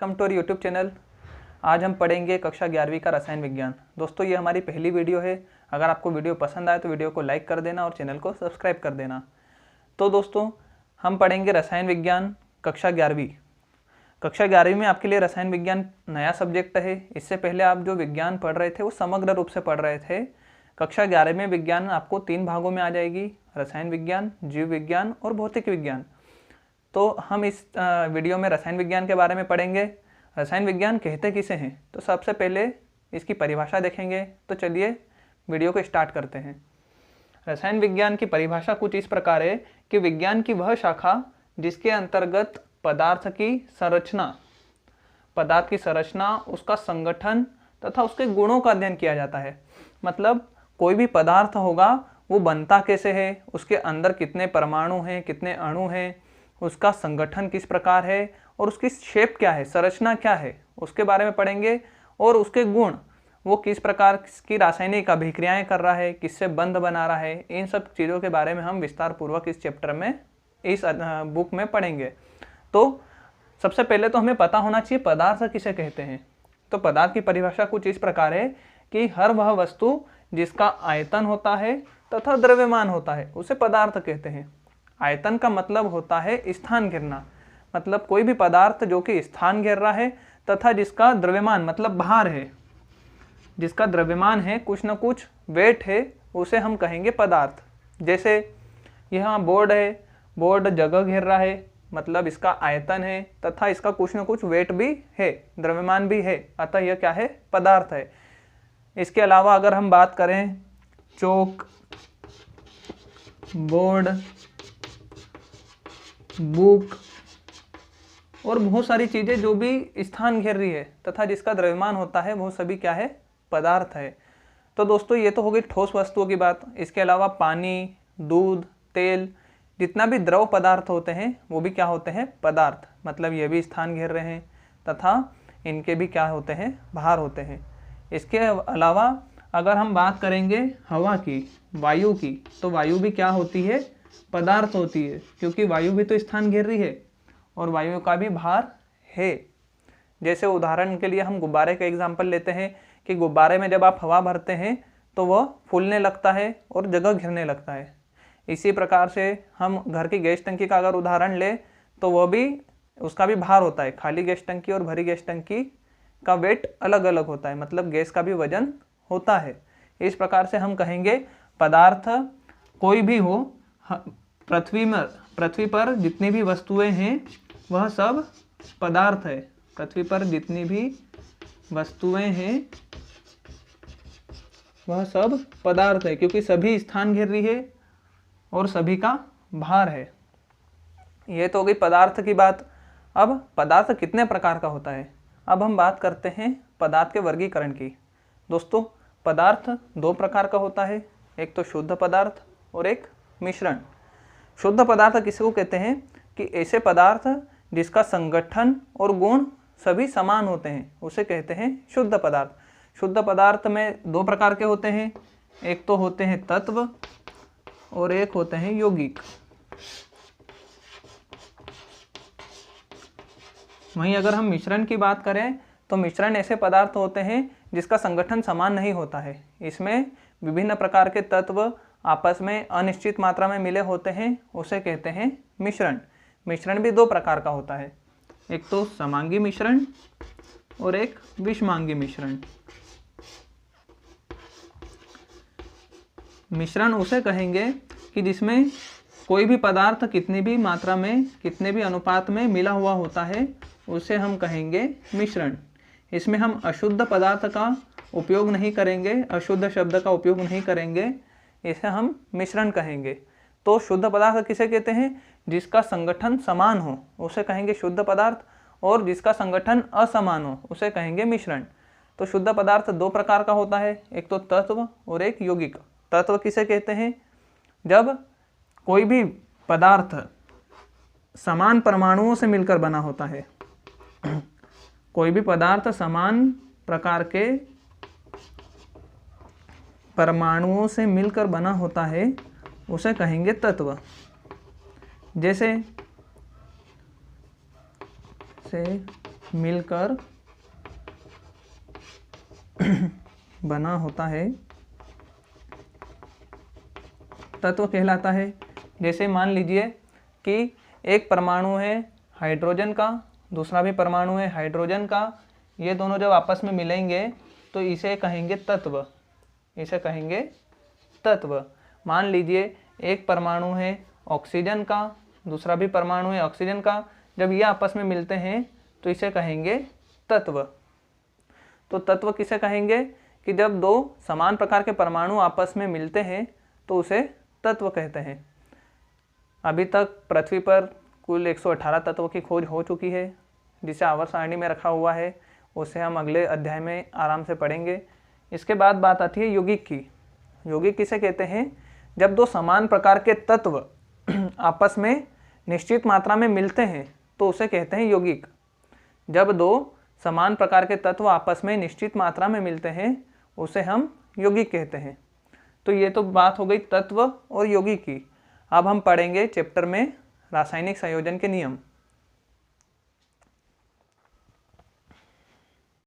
Welcome to our YouTube channel. आज हम पढ़ेंगे कक्षा 11वीं का रसायन विज्ञान। दोस्तों ये हमारी पहली वीडियो है। अगर आपको वीडियो पसंद आए तो वीडियो को लाइक कर देना और चैनल को सब्सक्राइब कर देना। तो दोस्तों हम पढ़ेंगे रसायन विज्ञान कक्षा 11वीं। कक्षा 11वीं में आपके लिए रसायन विज्ञान नया सब्जेक्ट है। इससे पहले आप जो विज्ञान पढ़ रहे थे वो समग्र रूप से पढ़ रहे थे। कक्षा 11 में विज्ञान आपको 3 भागों में आ जाएगी, रसायन विज्ञान, जीव विज्ञान और भौतिक विज्ञान। तो हम इस वीडियो में रसायन विज्ञान के बारे में पढ़ेंगे। रसायन विज्ञान कहते किसे हैं, तो सबसे पहले इसकी परिभाषा देखेंगे। तो चलिए वीडियो को स्टार्ट करते हैं। रसायन विज्ञान की परिभाषा कुछ इस प्रकार है कि विज्ञान की वह शाखा जिसके अंतर्गत पदार्थ की संरचना, उसका संगठन तथा उसके गुणों का अध्ययन किया जाता है। मतलब कोई भी पदार्थ होगा वो बनता कैसे है, उसके अंदर कितने परमाणु हैं, कितने अणु हैं, उसका संगठन किस प्रकार है और उसकी शेप क्या है, संरचना क्या है, उसके बारे में पढ़ेंगे। और उसके गुण, वो किस प्रकार की रासायनिक अभिक्रियाएं कर रहा है, किससे बंध बना रहा है, इन सब चीज़ों के बारे में हम विस्तार पूर्वक इस चैप्टर में, इस बुक में पढ़ेंगे। तो सबसे पहले तो हमें पता होना चाहिए पदार्थ किसे कहते हैं। तो पदार्थ की परिभाषा कुछ इस प्रकार है कि हर वह वस्तु जिसका आयतन होता है तथा द्रव्यमान होता है उसे पदार्थ कहते हैं। आयतन का मतलब होता है स्थान घेरना, मतलब कोई भी पदार्थ जो कि स्थान घेर रहा है तथा जिसका द्रव्यमान मतलब भार है, जिसका द्रव्यमान है, कुछ न कुछ वेट है, उसे हम कहेंगे पदार्थ। जैसे यहाँ बोर्ड है, बोर्ड जगह घेर रहा है, मतलब इसका आयतन है तथा इसका कुछ न कुछ वेट भी है, द्रव्यमान भी है, अतः यह क्या है, पदार्थ है। इसके अलावा अगर हम बात करें चौक, बोर्ड, बुक और बहुत सारी चीज़ें जो भी स्थान घेर रही है तथा जिसका द्रव्यमान होता है, वो सभी क्या है, पदार्थ है। तो दोस्तों ये तो हो गई ठोस वस्तुओं की बात। इसके अलावा पानी, दूध, तेल, जितना भी द्रव पदार्थ होते हैं वो भी क्या होते हैं, पदार्थ। मतलब ये भी स्थान घेर रहे हैं तथा इनके भी क्या होते हैं, भार होते हैं। इसके अलावा अगर हम बात करेंगे हवा की, वायु की, तो वायु भी क्या होती है, पदार्थ होती है, क्योंकि वायु भी तो स्थान घेर रही है और वायु का भी भार है। जैसे उदाहरण के लिए हम गुब्बारे का एग्जाम्पल लेते हैं कि गुब्बारे में जब आप हवा भरते हैं तो वह फूलने लगता है और जगह घेरने लगता है। इसी प्रकार से हम घर की गैस टंकी का अगर उदाहरण लें तो वह भी, उसका भी भार होता है। खाली गैस टंकी और भरी गैस टंकी का वेट अलग अलग होता है, मतलब गैस का भी वजन होता है। इस प्रकार से हम कहेंगे पदार्थ कोई भी हो, पृथ्वी पर जितनी भी वस्तुएं हैं वह सब पदार्थ है। पृथ्वी पर जितनी भी वस्तुएं हैं वह सब पदार्थ है, क्योंकि सभी स्थान घेर रही है और सभी का भार है। ये तो हो गई पदार्थ की बात। अब पदार्थ कितने प्रकार का होता है, अब हम बात करते हैं पदार्थ के वर्गीकरण की। दोस्तों पदार्थ 2 प्रकार का होता है, एक तो शुद्ध पदार्थ और एक मिश्रण। शुद्ध पदार्थ किसको कहते हैं कि ऐसे पदार्थ जिसका संगठन और गुण सभी समान होते हैं उसे कहते हैं शुद्ध पदार्थ। शुद्ध पदार्थ में 2 प्रकार के होते हैं, एक तो होते हैं तत्व और एक होते हैं यौगिक। वहीं अगर हम मिश्रण की बात करें तो मिश्रण ऐसे पदार्थ होते हैं जिसका संगठन समान नहीं होता है। इसमें विभिन्न प्रकार के तत्व आपस में अनिश्चित मात्रा में मिले होते हैं, उसे कहते हैं मिश्रण। मिश्रण भी 2 प्रकार का होता है, एक तो समांगी मिश्रण और एक विषमांगी मिश्रण। मिश्रण उसे कहेंगे कि जिसमें कोई भी पदार्थ कितनी भी मात्रा में, कितने भी अनुपात में मिला हुआ होता है, उसे हम कहेंगे मिश्रण। इसमें हम अशुद्ध पदार्थ का उपयोग नहीं करेंगे, अशुद्ध शब्द का उपयोग नहीं करेंगे, इसे हम मिश्रण कहेंगे। तो शुद्ध पदार्थ किसे कहते हैं, जिसका संगठन समान हो उसे कहेंगे शुद्ध पदार्थ, और जिसका संगठन असमान हो उसे कहेंगे मिश्रण। तो शुद्ध पदार्थ 2 प्रकार का होता है, एक तो तत्व और एक यौगिक। तत्व किसे कहते हैं, जब कोई भी पदार्थ समान परमाणुओं से मिलकर बना होता है। कोई भी पदार्थ समान प्रकार के परमाणुओं से मिलकर बना होता है उसे कहेंगे तत्व। जैसे मिलकर बना होता है तत्व कहलाता है। जैसे मान लीजिए कि एक परमाणु है हाइड्रोजन का, दूसरा भी परमाणु है हाइड्रोजन का, ये दोनों जब आपस में मिलेंगे तो इसे कहेंगे तत्व, इसे कहेंगे तत्व। मान लीजिए एक परमाणु है ऑक्सीजन का, दूसरा भी परमाणु है ऑक्सीजन का, जब ये आपस में मिलते हैं तो इसे कहेंगे तत्व। तो तत्व किसे कहेंगे कि जब दो समान प्रकार के परमाणु आपस में मिलते हैं तो उसे तत्व कहते हैं। अभी तक पृथ्वी पर कुल 118 तत्वों की खोज हो चुकी है, जिसे आवर्त सारणी में रखा हुआ है, उसे हम अगले अध्याय में आराम से पढ़ेंगे। इसके बाद बात आती है यौगिक की। यौगिक किसे कहते हैं? जब दो समान प्रकार के तत्व आपस में निश्चित मात्रा में मिलते हैं तो उसे कहते हैं यौगिक। जब दो समान प्रकार के तत्व आपस में निश्चित मात्रा में मिलते हैं उसे हम यौगिक कहते हैं। तो ये तो बात हो गई तत्व और यौगिक की। अब हम पढ़ेंगे चैप्टर में रासायनिक संयोजन के नियम।